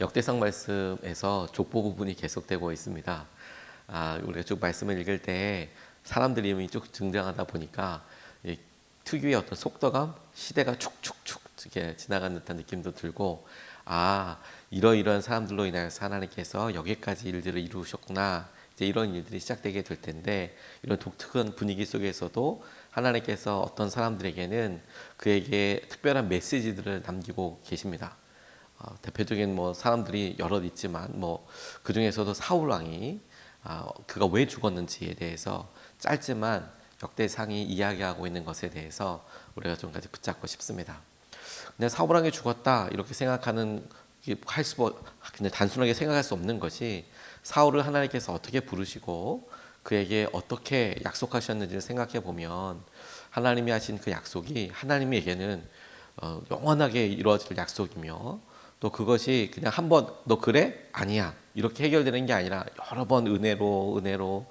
역대상 말씀에서 족보 부분이 계속되고 있습니다. 우리가 쭉 말씀을 읽을 때 사람들 이름이 쭉 등장하다 보니까 이 특유의 어떤 속도감, 시대가 축축축 이렇게 지나가는 듯한 느낌도 들고, 이러이러한 사람들로 인하여서 하나님께서 여기까지 일들을 이루셨구나, 이제 이런 일들이 시작되게 될 텐데, 이런 독특한 분위기 속에서도 하나님께서 어떤 사람들에게는 그에게 특별한 메시지들을 남기고 계십니다. 대표적인 사람들이 여럿 있지만 그 중에서도 사울 왕이 그가 왜 죽었는지에 대해서 짧지만 역대상이 이야기하고 있는 것에 대해서 우리가 좀 같이 붙잡고 싶습니다. 근데 사울 왕이 죽었다 이렇게 생각하는 근데 단순하게 생각할 수 없는 것이, 사울을 하나님께서 어떻게 부르시고 그에게 어떻게 약속하셨는지를 생각해 보면, 하나님이 하신 그 약속이 하나님에게는 영원하게 이루어질 약속이며, 또 그것이 그냥 한번 너 그래? 아니야 이렇게 해결되는 게 아니라 여러 번 은혜로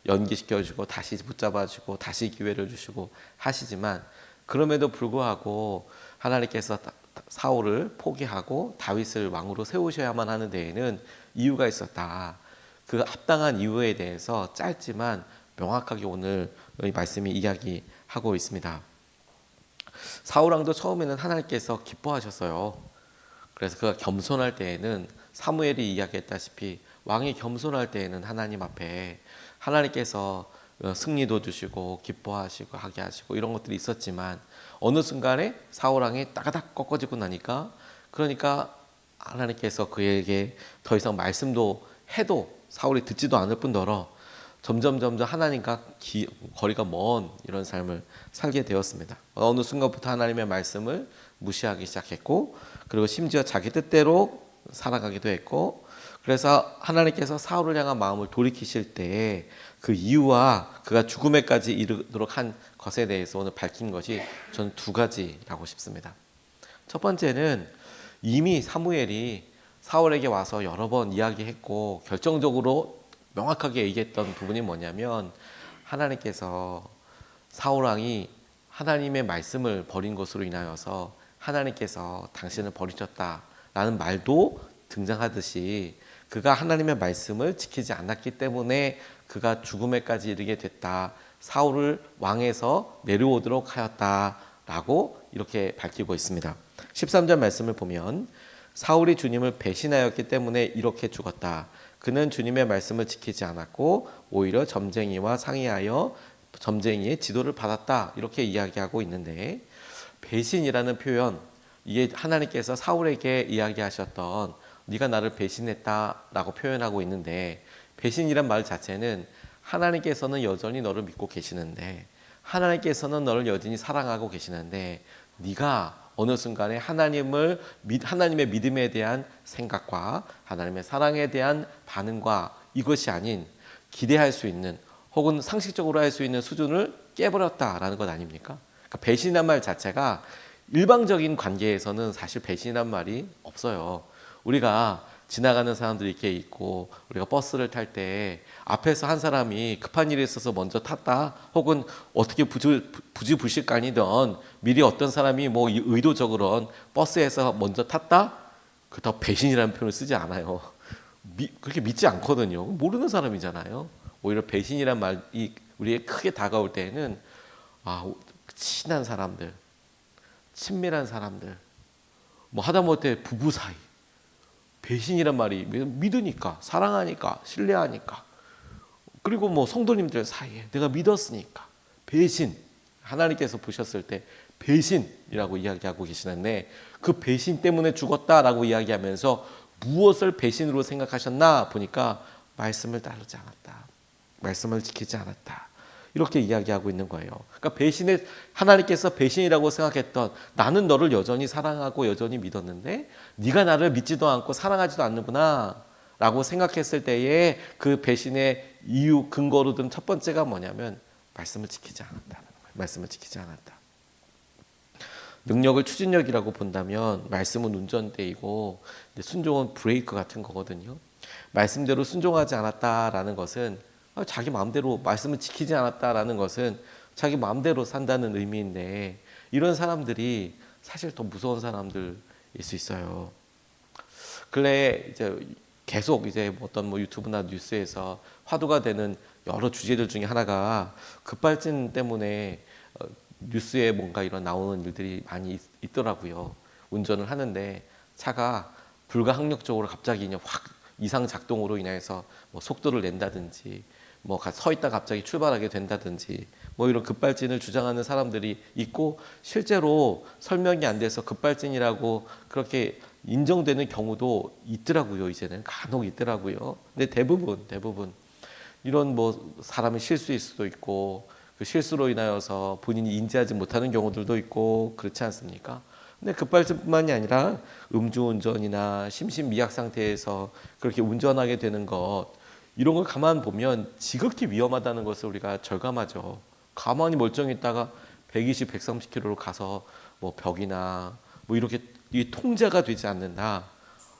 연기시켜주고 다시 붙잡아주고 다시 기회를 주시고 하시지만, 그럼에도 불구하고 하나님께서 사울을 포기하고 다윗을 왕으로 세우셔야만 하는 데에는 이유가 있었다. 그 합당한 이유에 대해서 짧지만 명확하게 오늘 이 말씀이 이야기하고 있습니다. 사울 왕도 처음에는 하나님께서 기뻐하셨어요. 그래서 그가 겸손할 때에는, 사무엘이 이야기했다시피 왕이 겸손할 때에는 하나님 앞에 하나님께서 승리도 주시고 기뻐하시고 하게 하시고 이런 것들이 있었지만, 어느 순간에 사울 왕이 따가닥 꺾어지고 나니까, 그러니까 하나님께서 그에게 더 이상 말씀도 해도 사울이 듣지도 않을 뿐더러 점점 하나님과 거리가 먼 이런 삶을 살게 되었습니다. 어느 순간부터 하나님의 말씀을 무시하기 시작했고, 그리고 심지어 자기 뜻대로 살아가기도 했고, 그래서 하나님께서 사울을 향한 마음을 돌이키실 때 그 이유와 그가 죽음에까지 이르도록 한 것에 대해서 오늘 밝힌 것이 저는 두 가지라고 싶습니다. 첫 번째는, 이미 사무엘이 사울에게 와서 여러 번 이야기했고 결정적으로 명확하게 얘기했던 부분이 뭐냐면, 하나님께서 사울 왕이 하나님의 말씀을 버린 것으로 인하여서 하나님께서 당신을 버리셨다라는 말도 등장하듯이, 그가 하나님의 말씀을 지키지 않았기 때문에 그가 죽음에까지 이르게 됐다, 사울을 왕에서 내려오도록 하였다라고 이렇게 밝히고 있습니다. 13절 말씀을 보면, 사울이 주님을 배신하였기 때문에 이렇게 죽었다. 그는 주님의 말씀을 지키지 않았고 오히려 점쟁이와 상의하여 점쟁이의 지도를 받았다, 이렇게 이야기하고 있는데, 배신이라는 표현, 이게 하나님께서 사울에게 이야기하셨던 네가 나를 배신했다라고 표현하고 있는데, 배신이란 말 자체는 하나님께서는 여전히 너를 믿고 계시는데, 하나님께서는 너를 여전히 사랑하고 계시는데, 네가 어느 순간에 하나님의 믿음에 대한 생각과 하나님의 사랑에 대한 반응과 이것이 아닌 기대할 수 있는, 혹은 상식적으로 할 수 있는 수준을 깨버렸다라는 것 아닙니까? 그러니까 배신이란 말 자체가 일방적인 관계에서는 사실 배신이란 말이 없어요. 우리가 지나가는 사람들이 이렇게 있고, 우리가 버스를 탈 때 앞에서 한 사람이 급한 일이 있어서 먼저 탔다, 혹은 어떻게 부지불식간이든 미리 어떤 사람이 의도적으로 버스에서 먼저 탔다, 그렇다고 배신이라는 표현을 쓰지 않아요. 그렇게 믿지 않거든요. 모르는 사람이잖아요. 오히려 배신이란 말이 우리에게 크게 다가올 때에는 친한 사람들, 친밀한 사람들, 하다못해 부부 사이, 배신이란 말이 믿으니까, 사랑하니까, 신뢰하니까, 그리고 성도님들 사이에 내가 믿었으니까, 배신, 하나님께서 보셨을 때 배신이라고 이야기하고 계시는데, 그 배신 때문에 죽었다라고 이야기하면서 무엇을 배신으로 생각하셨나 보니까 말씀을 따르지 않았다, 말씀을 지키지 않았다, 이렇게 이야기하고 있는 거예요. 그러니까 하나님께서 배신이라고 생각했던, 나는 너를 여전히 사랑하고 여전히 믿었는데 네가 나를 믿지도 않고 사랑하지도 않는구나 라고 생각했을 때에, 그 배신의 이유 근거로 든 첫 번째가 뭐냐면 말씀을 지키지 않았다는 거예요. 말씀을 지키지 않았다. 능력을 추진력이라고 본다면 말씀은 운전대이고 순종은 브레이크 같은 거거든요. 말씀대로 순종하지 않았다라는 것은, 자기 마음대로 말씀을 지키지 않았다라는 것은 자기 마음대로 산다는 의미인데, 이런 사람들이 사실 더 무서운 사람들일 수 있어요. 근래 이제 계속 이제 어떤 뭐 유튜브나 뉴스에서 화두가 되는 여러 주제들 중에 하나가 급발진 때문에 뉴스에 뭔가 이런 나오는 일들이 많이 있더라고요. 운전을 하는데 차가 불가항력적으로 갑자기 그냥 확 이상 작동으로 인해서 뭐 속도를 낸다든지 뭐 서 있다 갑자기 출발하게 된다든지 뭐 이런 급발진을 주장하는 사람들이 있고 실제로 설명이 안 돼서 급발진이라고 그렇게 인정되는 경우도 있더라고요. 이제는 간혹 있더라고요. 근데 대부분 이런 뭐 사람의 실수일 수도 있고 그 실수로 인하여서 본인이 인지하지 못하는 경우들도 있고 그렇지 않습니까? 근데 급발진뿐만이 아니라 음주운전이나 심신미약 상태에서 그렇게 운전하게 되는 것 이런 걸 가만 보면 지극히 위험하다는 것을 우리가 절감하죠. 가만히 멀쩡히 있다가 120, 130km로 가서 뭐 벽이나 뭐 이렇게 이 통제가 되지 않는다.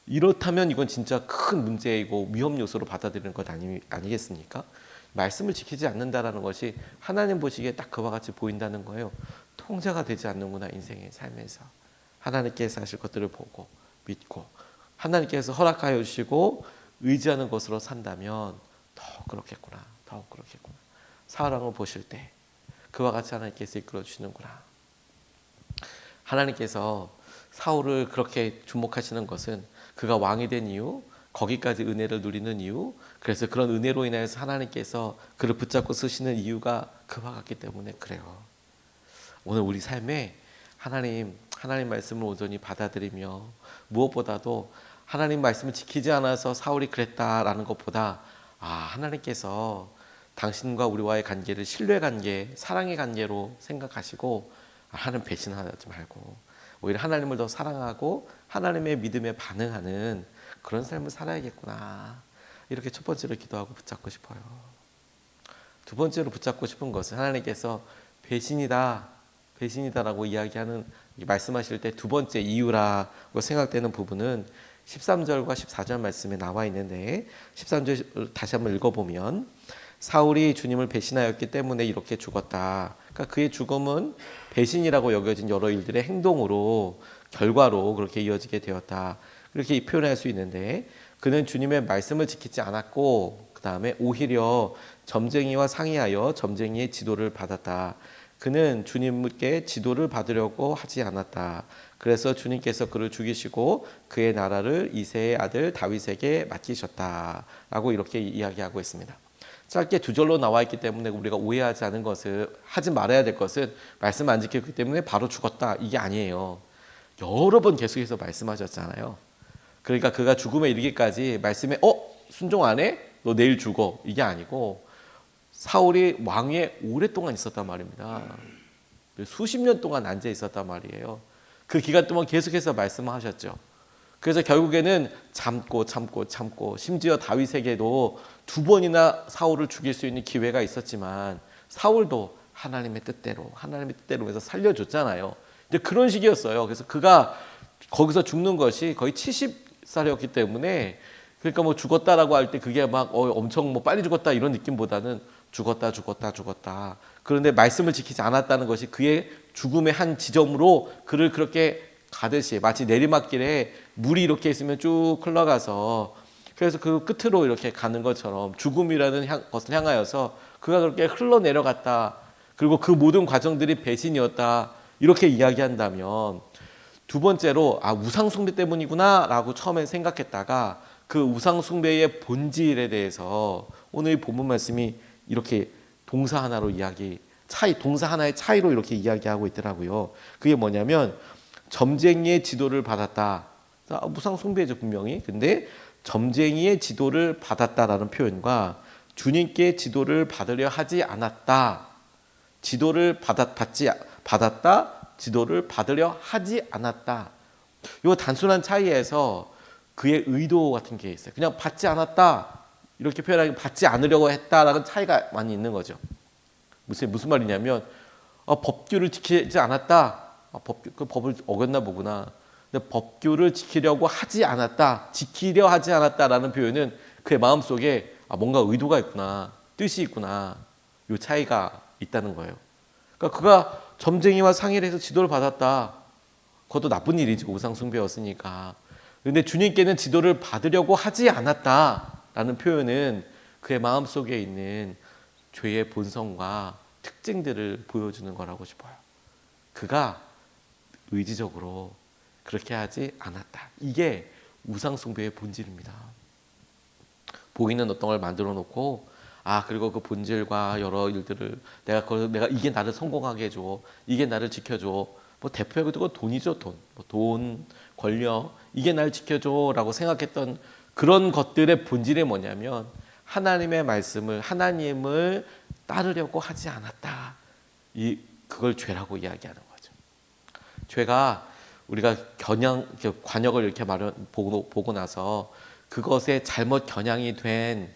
이렇다면 이건 진짜 큰 문제이고 위험 요소로 받아들이는 것 아니겠습니까? 말씀을 지키지 않는다라는 것이 하나님 보시기에 딱 그와 같이 보인다는 거예요. 통제가 되지 않는구나 인생의 삶에서. 하나님께서 하실 것들을 보고 믿고 하나님께서 허락하여 주시고 의지하는 것으로 산다면 더욱 그렇겠구나. 사랑을 보실 때 그와 같이 하나님께서 이끌어 주시는구나. 하나님께서 사울을 그렇게 주목하시는 것은 그가 왕이 된 이유, 거기까지 은혜를 누리는 이유, 그래서 그런 은혜로 인해서 하나님께서 그를 붙잡고 쓰시는 이유가 그와 같기 때문에 그래요. 오늘 우리 삶에 하나님 말씀을 온전히 받아들이며 무엇보다도 하나님 말씀을 지키지 않아서 사울이 그랬다라는 것보다 하나님께서 당신과 우리와의 관계를 신뢰 관계, 사랑의 관계로 생각하시고 하나님 배신하지 말고 오히려 하나님을 더 사랑하고 하나님의 믿음에 반응하는 그런 삶을 살아야겠구나. 이렇게 첫 번째로 기도하고 붙잡고 싶어요. 두 번째로 붙잡고 싶은 것은 하나님께서 배신이다라고 이야기하는 말씀하실 때 두 번째 이유라고 생각되는 부분은 13절과 14절 말씀에 나와 있는데 13절 다시 한번 읽어보면 사울이 주님을 배신하였기 때문에 이렇게 죽었다. 그러니까 그의 죽음은 배신이라고 여겨진 여러 일들의 행동으로 결과로 그렇게 이어지게 되었다. 이렇게 표현할 수 있는데 그는 주님의 말씀을 지키지 않았고 그 다음에 오히려 점쟁이와 상의하여 점쟁이의 지도를 받았다. 그는 주님께 지도를 받으려고 하지 않았다. 그래서 주님께서 그를 죽이시고 그의 나라를 이새의 아들 다윗에게 맡기셨다라고 이렇게 이야기하고 있습니다. 짧게 두 절로 나와 있기 때문에 우리가 오해하지 않은 것은 하지 말아야 될 것은 말씀 안 지켰기 때문에 바로 죽었다 이게 아니에요. 여러 번 계속해서 말씀하셨잖아요. 그러니까 그가 죽음에 이르기까지 말씀에 순종 안 해? 너 내일 죽어 이게 아니고 사울이 왕위에 오랫동안 있었단 말입니다. 수십 년 동안 앉아 있었단 말이에요. 그 기간 동안 계속해서 말씀하셨죠. 그래서 결국에는 참고 심지어 다윗에게도 두 번이나 사울을 죽일 수 있는 기회가 있었지만 사울도 하나님의 뜻대로 해서 살려줬잖아요. 이제 그런 식이었어요. 그래서 그가 거기서 죽는 것이 거의 70살이었기 때문에 그러니까 뭐 죽었다라고 할 때 그게 막 엄청 뭐 빨리 죽었다 이런 느낌보다는 죽었다. 그런데 말씀을 지키지 않았다는 것이 그의 죽음의 한 지점으로 그를 그렇게 가듯이 마치 내리막길에 물이 이렇게 있으면 쭉 흘러가서 그래서 그 끝으로 이렇게 가는 것처럼 죽음이라는 것을 향하여서 그가 그렇게 흘러내려갔다. 그리고 그 모든 과정들이 배신이었다. 이렇게 이야기한다면 두 번째로 우상 숭배 때문이구나 라고 처음에 생각했다가 그 우상 숭배의 본질에 대해서 오늘 이 본문 말씀이 이렇게 동사 하나로 동사 하나의 차이로 이렇게 이야기하고 있더라고요. 그게 뭐냐면 점쟁이의 지도를 받았다. 우상 숭배죠 분명히. 근데 점쟁이의 지도를 받았다라는 표현과 주님께 지도를 받으려 하지 않았다. 받았다. 지도를 받으려 하지 않았다. 이 단순한 차이에서 그의 의도 같은 게 있어요. 그냥 받지 않았다. 이렇게 표현하기 받지 않으려고 했다라는 차이가 많이 있는 거죠. 무슨 말이냐면 법규를 지키지 않았다. 그 법을 어겼나 보구나. 근데 법규를 지키려 하지 않았다라는 표현은 그의 마음속에 뭔가 의도가 있구나. 뜻이 있구나. 이 차이가 있다는 거예요. 그러니까 그가 점쟁이와 상의를 해서 지도를 받았다. 그것도 나쁜 일이지 우상 숭배였으니까. 그런데 주님께는 지도를 받으려고 하지 않았다라는 표현은 그의 마음속에 있는 죄의 본성과 특징들을 보여주는 거라고 싶어요. 그가 의지적으로 그렇게 하지 않았다. 이게 우상 숭배의 본질입니다. 보이는 어떤 걸 만들어 놓고 그리고 그 본질과 여러 일들을 내가 이게 나를 성공하게 해줘, 이게 나를 지켜줘. 뭐 대표적으로 돈이죠, 돈. 돈, 권력, 이게 날 지켜줘라고 생각했던 그런 것들의 본질이 뭐냐면 하나님의 말씀을, 하나님을 따르려고 하지 않았다. 그걸 죄라고 이야기하는 거죠. 죄가 우리가 관역을 이렇게 보고 나서 그것에 잘못 겨냥이 된,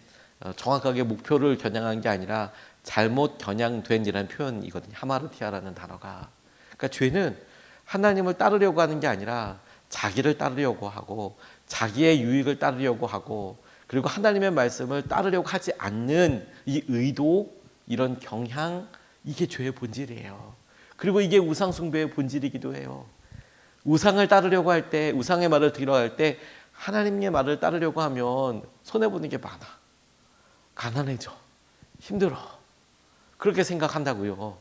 정확하게 목표를 겨냥한 게 아니라 잘못 겨냥된 이라는 표현이거든요. 하마르티아라는 단어가. 그러니까 죄는 하나님을 따르려고 하는 게 아니라 자기를 따르려고 하고 자기의 유익을 따르려고 하고 그리고 하나님의 말씀을 따르려고 하지 않는 이 의도, 이런 경향, 이게 죄의 본질이에요. 그리고 이게 우상 숭배의 본질이기도 해요. 우상을 따르려고 할 때, 우상의 말을 들으려 할 때 하나님의 말을 따르려고 하면 손해보는 게 많아. 가난해져. 힘들어. 그렇게 생각한다고요.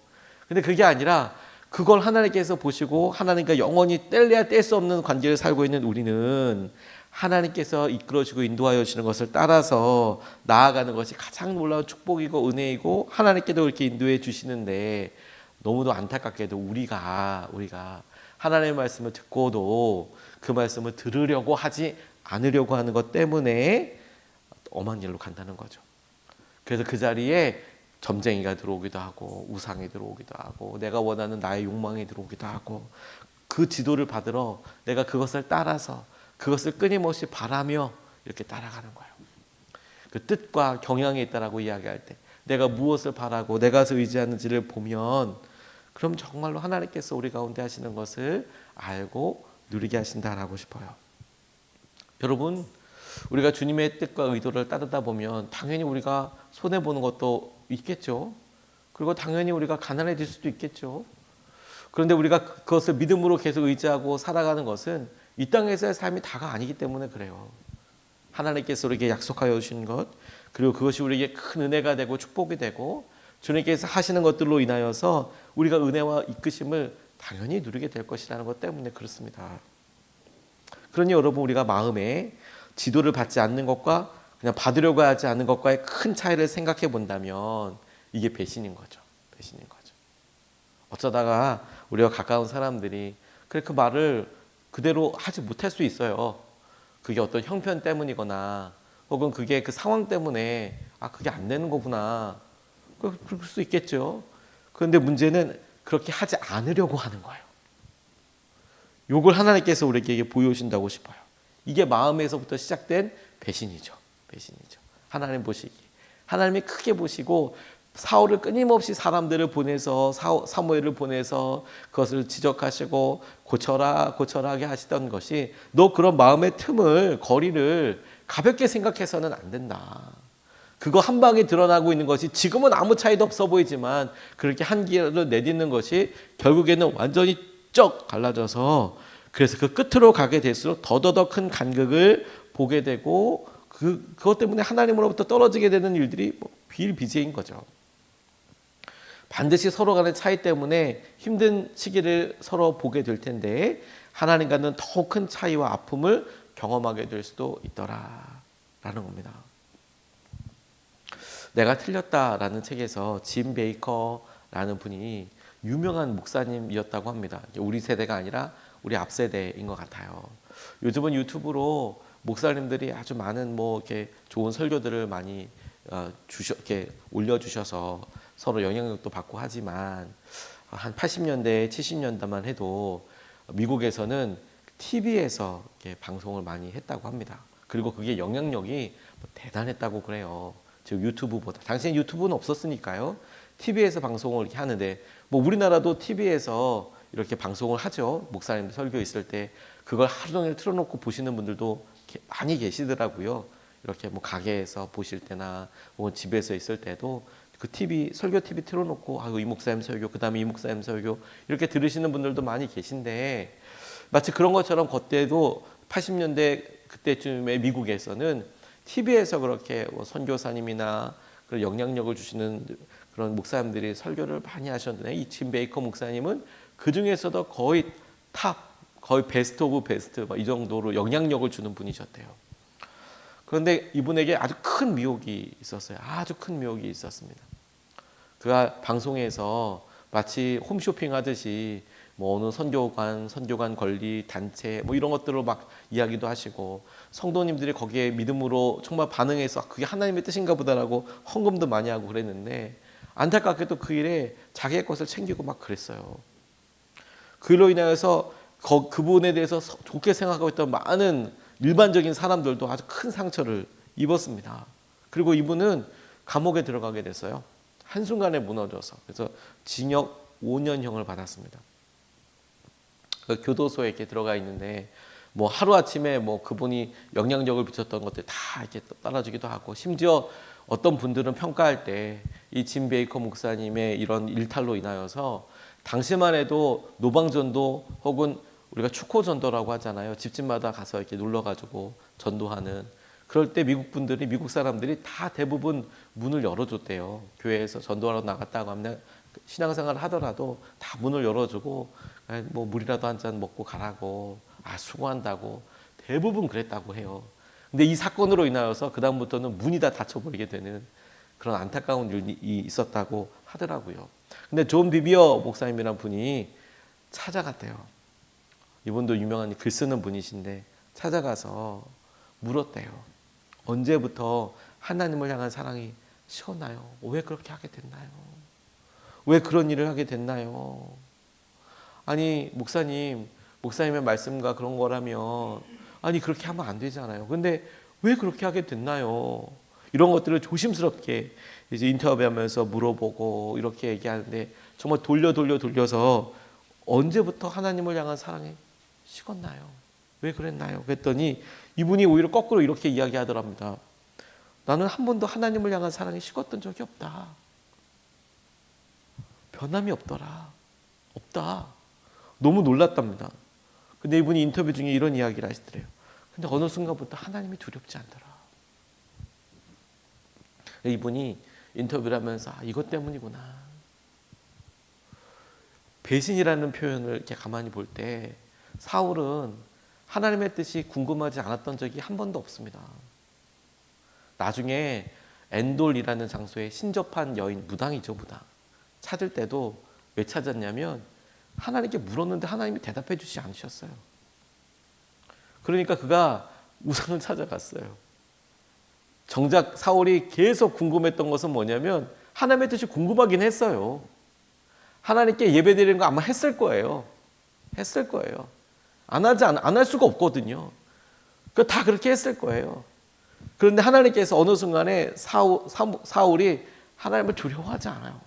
근데 그게 아니라 그걸 하나님께서 보시고 하나님과 영원히 뗄래야 뗄 수 없는 관계를 살고 있는 우리는 하나님께서 이끌어주고 인도하여 주시는 것을 따라서 나아가는 것이 가장 놀라운 축복이고 은혜이고 하나님께도 이렇게 인도해 주시는데 너무도 안타깝게도 우리가 하나님의 말씀을 듣고도 그 말씀을 들으려고 하지 않으려고 하는 것 때문에 엄한 일로 간다는 거죠. 그래서 그 자리에 점쟁이가 들어오기도 하고 우상이 들어오기도 하고 내가 원하는 나의 욕망이 들어오기도 하고 그 지도를 받으러 내가 그것을 따라서 그것을 끊임없이 바라며 이렇게 따라가는 거예요. 그 뜻과 경향이 있다라고 이야기할 때 내가 무엇을 바라고 내가 의지하는지를 보면 그럼 정말로 하나님께서 우리 가운데 하시는 것을 알고 누리게 하신다라고 싶어요. 여러분, 우리가 주님의 뜻과 의도를 따르다 보면 당연히 우리가 손해보는 것도 있겠죠. 그리고 당연히 우리가 가난해질 수도 있겠죠. 그런데 우리가 그것을 믿음으로 계속 의지하고 살아가는 것은 이 땅에서의 삶이 다가 아니기 때문에 그래요. 하나님께서 우리에게 약속하여 주신 것, 그리고 그것이 우리에게 큰 은혜가 되고 축복이 되고 주님께서 하시는 것들로 인하여서 우리가 은혜와 이끄심을 당연히 누리게 될 것이라는 것 때문에 그렇습니다. 그러니 여러분, 우리가 마음에 지도를 받지 않는 것과 그냥 받으려고 하지 않는 것과의 큰 차이를 생각해 본다면 이게 배신인 거죠. 배신인 거죠. 어쩌다가 우리가 가까운 사람들이 그래 그 말을 그대로 하지 못할 수 있어요. 그게 어떤 형편 때문이거나 혹은 그게 그 상황 때문에 그게 안 되는 거구나. 그럴 수 있겠죠. 그런데 문제는 그렇게 하지 않으려고 하는 거예요. 이걸 하나님께서 우리에게 보여주신다고 싶어요. 이게 마음에서부터 시작된 배신이죠. 배신이죠. 하나님 보시기. 하나님이 크게 보시고 사울을 끊임없이 사람들을 보내서 사무엘을 보내서 그것을 지적하시고 고쳐라 고쳐라게 하시던 것이 너 그런 마음의 틈을 거리를 가볍게 생각해서는 안 된다. 그거 한 방에 드러나고 있는 것이 지금은 아무 차이도 없어 보이지만 그렇게 한계를 내딛는 것이 결국에는 완전히 쩍 갈라져서 그래서 그 끝으로 가게 될수록 더더더 큰 간극을 보게 되고 그것 때문에 하나님으로부터 떨어지게 되는 일들이 비일비재인 거죠. 반드시 서로 간의 차이 때문에 힘든 시기를 서로 보게 될 텐데 하나님과는 더 큰 차이와 아픔을 경험하게 될 수도 있더라라는 겁니다. 내가 틀렸다라는 책에서 짐 베이커라는 분이 유명한 목사님이었다고 합니다. 우리 세대가 아니라 우리 앞 세대인 것 같아요. 요즘은 유튜브로 목사님들이 아주 많은 이렇게 좋은 설교들을 많이 이렇게 올려주셔서 서로 영향력도 받고 하지만 한 80년대, 70년대만 해도 미국에서는 TV에서 이렇게 방송을 많이 했다고 합니다. 그리고 그게 영향력이 대단했다고 그래요. 즉 유튜브보다. 당시엔 유튜브는 없었으니까요. TV에서 방송을 이렇게 하는데 우리나라도 TV에서 이렇게 방송을 하죠. 목사님들 설교 있을 때 그걸 하루 종일 틀어놓고 보시는 분들도 많이 계시더라고요. 이렇게 가게에서 보실 때나 혹은 집에서 있을 때도 그 TV 설교 TV 틀어놓고 이 목사님 설교 그다음에 이 목사님 설교 이렇게 들으시는 분들도 많이 계신데 마치 그런 것처럼 그때도 80년대 그때쯤에 미국에서는 TV에서 그렇게 뭐 선교사님이나 그런 영향력을 주시는 그런 목사님들이 설교를 많이 하셨는데 이 짐 베이커 목사님은 그 중에서도 거의 거의 베스트 오브 베스트 이 정도로 영향력을 주는 분이셨대요. 그런데 이분에게 아주 큰 미혹이 있었어요. 아주 큰 미혹이 있었습니다. 그가 방송에서 마치 홈쇼핑 하듯이 뭐 어느 선교관 권리 단체 뭐 이런 것들로 막 이야기도 하시고 성도님들이 거기에 믿음으로 정말 반응해서 그게 하나님의 뜻인가 보다라고 헌금도 많이 하고 그랬는데 안타깝게도 그 일에 자기의 것을 챙기고 막 그랬어요. 그 일로 인하여서 그분에 대해서 좋게 생각하고 있던 많은 일반적인 사람들도 아주 큰 상처를 입었습니다. 그리고 이분은 감옥에 들어가게 됐어요. 한순간에 무너져서. 그래서 징역 5년형을 받았습니다. 그 교도소에 이렇게 들어가 있는데 뭐 하루아침에 뭐 그분이 영향력을 미쳤던 것들 다 이렇게 따라주기도 하고 심지어 어떤 분들은 평가할 때 이 짐 베이커 목사님의 이런 일탈로 인하여서 당시만 해도 노방전도 혹은 우리가 축호전도라고 하잖아요. 집집마다 가서 이렇게 눌러가지고 전도하는 그럴 때 미국 사람들이 다 대부분 문을 열어줬대요. 교회에서 전도하러 나갔다고 하면 신앙생활을 하더라도 다 문을 열어주고 뭐 물이라도 한 잔 먹고 가라고 수고한다고 대부분 그랬다고 해요. 근데 이 사건으로 인하여서 그 다음부터는 문이 다 닫혀버리게 되는 그런 안타까운 일이 있었다고 하더라고요. 근데 존 비비어 목사님이란 분이 찾아갔대요. 이분도 유명한 글 쓰는 분이신데 찾아가서 물었대요. 언제부터 하나님을 향한 사랑이 식었나요? 왜 그렇게 하게 됐나요? 왜 그런 일을 하게 됐나요? 아니 목사님의 말씀과 그런 거라면 아니 그렇게 하면 안 되잖아요. 근데 왜 그렇게 하게 됐나요? 이런 것들을 조심스럽게 이제 인터뷰하면서 물어보고 이렇게 얘기하는데 정말 돌려서 언제부터 하나님을 향한 사랑이 식었나요? 왜 그랬나요? 그랬더니 이분이 오히려 거꾸로 이렇게 이야기하더랍니다. 나는 한 번도 하나님을 향한 사랑이 식었던 적이 없다. 변함이 없더라. 없다. 너무 놀랐답니다. 근데 이분이 인터뷰 중에 이런 이야기를 하시더래요. 근데 어느 순간부터 하나님이 두렵지 않더라. 이분이 인터뷰를 하면서 이것 때문이구나. 배신이라는 표현을 이렇게 가만히 볼 때 사울은 하나님의 뜻이 궁금하지 않았던 적이 한 번도 없습니다. 나중에 엔돌이라는 장소에 신접한 여인, 무당이죠, 무당. 찾을 때도 왜 찾았냐면 하나님께 물었는데 하나님이 대답해 주지 않으셨어요. 그러니까 그가 우상을 찾아갔어요. 정작 사울이 계속 궁금했던 것은 뭐냐면 하나님의 뜻이 궁금하긴 했어요. 하나님께 예배드리는 거 아마 했을 거예요. 안 할 수가 없거든요. 다 그렇게 했을 거예요. 그런데 하나님께서 어느 순간에 사울이 하나님을 두려워하지 않아요.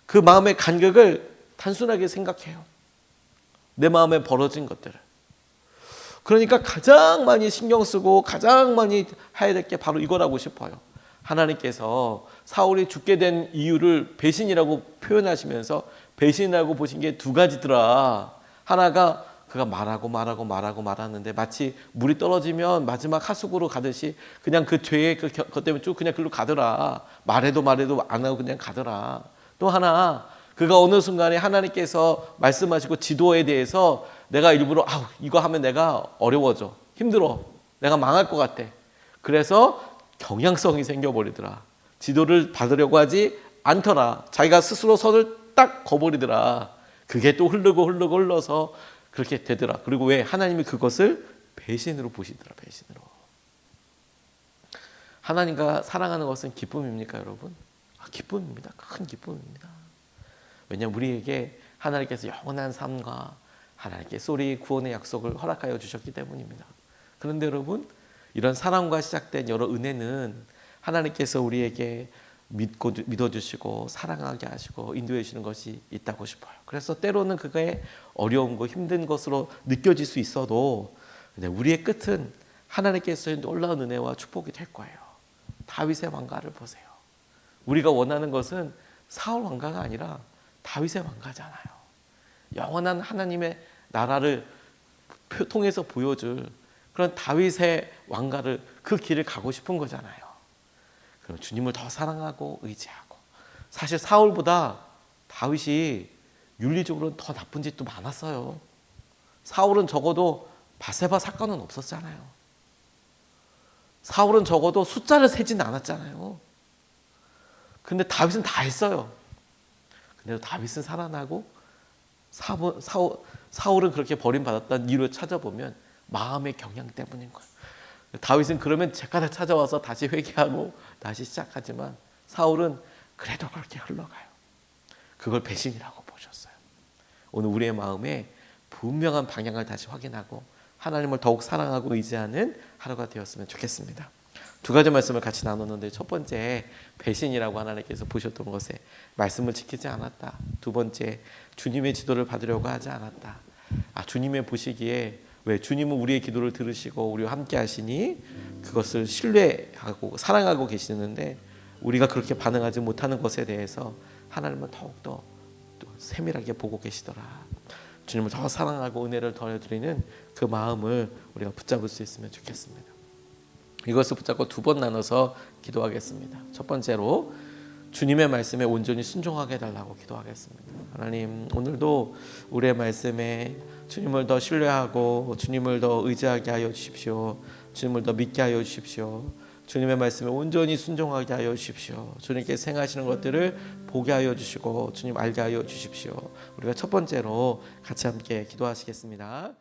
그 마음의 간격을 단순하게 생각해요. 내 마음에 벌어진 것들을. 그러니까 가장 많이 신경 쓰고 가장 많이 해야 될 게 바로 이거라고 싶어요. 하나님께서 사울이 죽게 된 이유를 배신이라고 표현하시면서 배신이라고 보신 게 두 가지더라. 하나가 그가 말하는데 마치 물이 떨어지면 마지막 하수구로 가듯이 그냥 그 죄의 것 때문에 쭉 그냥 글로 가더라. 말해도 안 하고 그냥 가더라. 또 하나 그가 어느 순간에 하나님께서 말씀하시고 지도에 대해서 내가 일부러 이거 하면 내가 어려워져. 힘들어. 내가 망할 것 같아. 그래서 경향성이 생겨버리더라. 지도를 받으려고 하지 않더라. 자기가 스스로 선을 딱 거버리더라. 그게 또 흘러서 그렇게 되더라. 그리고 왜 하나님이 그것을 배신으로 보시더라. 배신으로. 하나님과 사랑하는 것은 기쁨입니까, 여러분? 기쁨입니다. 큰 기쁨입니다. 왜냐하면 우리에게 하나님께서 영원한 삶과 하나님께 소리 구원의 약속을 허락하여 주셨기 때문입니다. 그런데 여러분, 이런 사랑과 시작된 여러 은혜는 하나님께서 우리에게 믿어주시고 사랑하게 하시고 인도해 주시는 것이 있다고 싶어요. 그래서 때로는 그거에 어려운 거 힘든 것으로 느껴질 수 있어도 우리의 끝은 하나님께서의 놀라운 은혜와 축복이 될 거예요. 다윗의 왕가를 보세요. 우리가 원하는 것은 사울 왕가가 아니라 다윗의 왕가잖아요. 영원한 하나님의 나라를 통해서 보여줄 그런 다윗의 왕가를 그 길을 가고 싶은 거잖아요. 그럼 주님을 더 사랑하고 의지하고. 사실 사울보다 다윗이 윤리적으로는 더 나쁜 짓도 많았어요. 사울은 적어도 바세바 사건은 없었잖아요. 사울은 적어도 숫자를 세진 않았잖아요. 근데 다윗은 다 했어요. 근데 다윗은 살아나고 사울은 그렇게 버림받았다는 이유를 찾아보면 마음의 경향 때문인 거예요. 다윗은 그러면 제가다 찾아와서 다시 회개하고 다시 시작하지만 사울은 그래도 그렇게 흘러가요. 그걸 배신이라고 보셨어요. 오늘 우리의 마음에 분명한 방향을 다시 확인하고 하나님을 더욱 사랑하고 의지하는 하루가 되었으면 좋겠습니다. 두 가지 말씀을 같이 나눴는데, 첫 번째 배신이라고 하나님께서 보셨던 것에 말씀을 지키지 않았다. 두 번째 주님의 지도를 받으려고 하지 않았다. 주님의 보시기에 왜 주님은 우리의 기도를 들으시고 우리와 함께 하시니 그것을 신뢰하고 사랑하고 계시는데 우리가 그렇게 반응하지 못하는 것에 대해서 하나님은 더욱더 세밀하게 보고 계시더라. 주님을 더 사랑하고 은혜를 더해드리는 그 마음을 우리가 붙잡을 수 있으면 좋겠습니다. 이것을 붙잡고 두 번 나눠서 기도하겠습니다. 첫 번째로 주님의 말씀에 온전히 순종하게 해달라고 기도하겠습니다. 하나님, 오늘도 우리의 말씀에 주님을 더 신뢰하고 주님을 더 의지하게 하여 주십시오. 주님을 더 믿게 하여 주십시오. 주님의 말씀에 온전히 순종하게 하여 주십시오. 주님께서 행하시는 것들을 보게 하여 주시고 주님 알게 하여 주십시오. 우리가 첫 번째로 같이 함께 기도하시겠습니다.